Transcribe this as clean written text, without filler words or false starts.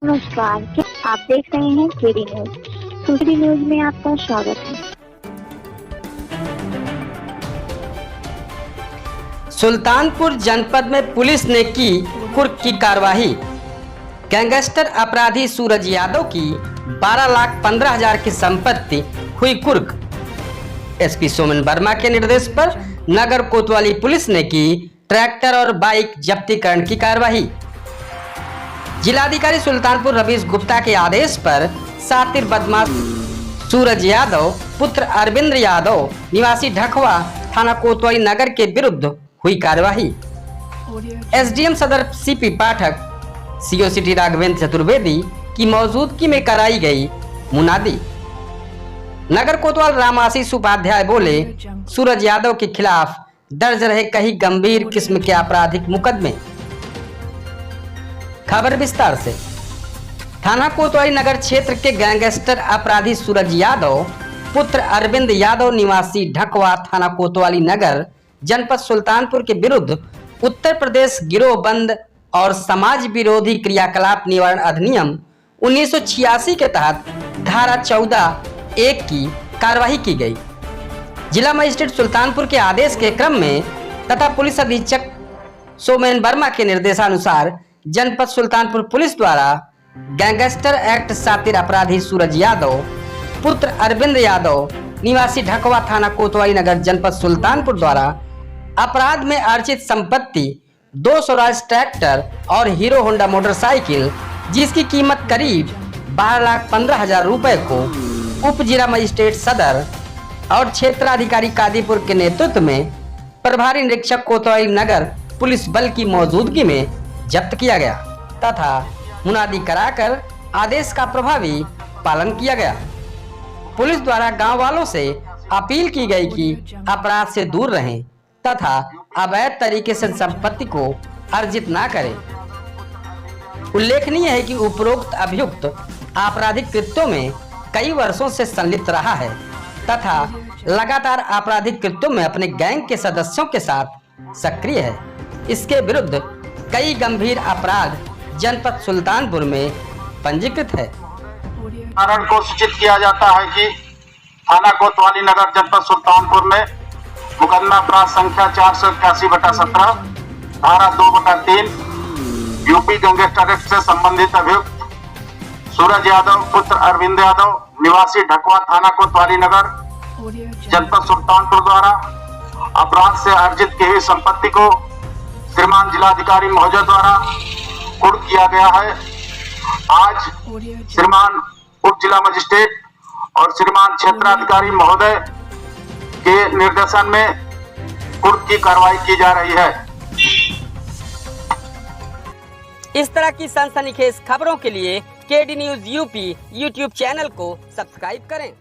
नमस्कार, आप देख रहे हैं केडी न्यूज। केडी न्यूज में आपका स्वागत है। सुल्तानपुर जनपद में पुलिस ने की कुर्क की कार्रवाई। गैंगस्टर अपराधी सूरज यादव की 12,15,000 की संपत्ति हुई कुर्क। एसपी सोमेन वर्मा के निर्देश पर नगर कोतवाली पुलिस ने की ट्रैक्टर और बाइक जब्तीकरण की कार्रवाई। जिलाधिकारी सुल्तानपुर रवीश गुप्ता के आदेश पर सातिर बदमाश सूरज यादव पुत्र अरविंद यादव निवासी ढकवा थाना कोतवाली नगर के विरुद्ध हुई कार्रवाई। एसडीएम सदर सीपी पाठक, सीओ सिटी राघवेंद्र चतुर्वेदी की मौजूदगी में कराई गई मुनादी। नगर कोतवाल राम आशीष उपाध्याय बोले, सूरज यादव के खिलाफ दर्ज रहे कई गंभीर किस्म के आपराधिक मुकदमे। खबर विस्तार से। थाना कोतवाली नगर क्षेत्र के गैंगस्टर अपराधी सूरज यादव पुत्र अरविंद यादव निवासी ढकवा थाना कोतवाली नगर जनपद सुल्तानपुर के विरुद्ध उत्तर प्रदेश गिरोहबंद और समाज विरोधी क्रियाकलाप निवारण अधिनियम 1986 के तहत धारा 14(1) की कार्रवाई की गई। जिला मजिस्ट्रेट सुल्तानपुर के आदेश के क्रम में तथा पुलिस अधीक्षक सोमेन वर्मा के निर्देशानुसार जनपद सुल्तानपुर पुलिस द्वारा गैंगस्टर एक्ट सातिर अपराधी सूरज यादव पुत्र अरविंद यादव निवासी ढकवा थाना कोतवाली नगर जनपद सुल्तानपुर द्वारा अपराध में अर्जित संपत्ति 2 स्वराज ट्रैक्टर और हीरो होंडा मोटरसाइकिल जिसकी कीमत करीब 12,15,000 रुपए को उप जिला मजिस्ट्रेट सदर और क्षेत्राधिकारी कादीपुर के नेतृत्व में प्रभारी निरीक्षक कोतवाली नगर पुलिस बल की मौजूदगी में जब्त किया गया तथा मुनादी कराकर आदेश का प्रभावी पालन किया गया। पुलिस द्वारा गांव वालों से अपील की गई कि अपराध से दूर रहें तथा अवैध तरीके से संपत्ति को अर्जित न करें। उल्लेखनीय है कि उपरोक्त अभियुक्त आपराधिक कृत्यों में कई वर्षों से संलिप्त रहा है तथा लगातार आपराधिक कृत्यों में अपने गैंग के सदस्यों के साथ सक्रिय है। इसके विरुद्ध कई गंभीर अपराध जनपद सुल्तानपुर में पंजीकृत है। कारण को सूचित किया जाता है कि थाना कोतवाली नगर जनपद सुल्तानपुर में मुकदमा अपराध संख्या 481/17 धारा 2/3 यूपी गैंगस्टर एक्ट से संबंधित अभियुक्त सूरज यादव पुत्र अरविंद यादव निवासी ढकवा थाना कोतवाली नगर जनपद सुल्तानपुर द्वारा अपराध से अर्जित की हुई संपत्ति को श्रीमान जिलाधिकारी महोदय द्वारा कुर्क किया गया है। आज श्रीमान उप जिला मजिस्ट्रेट और श्रीमान क्षेत्राधिकारी महोदय के निर्देशन में कुर्क की कार्रवाई की जा रही है। इस तरह की सनसनीखेज खबरों के लिए KD news UP YouTube channel को सब्सक्राइब करें।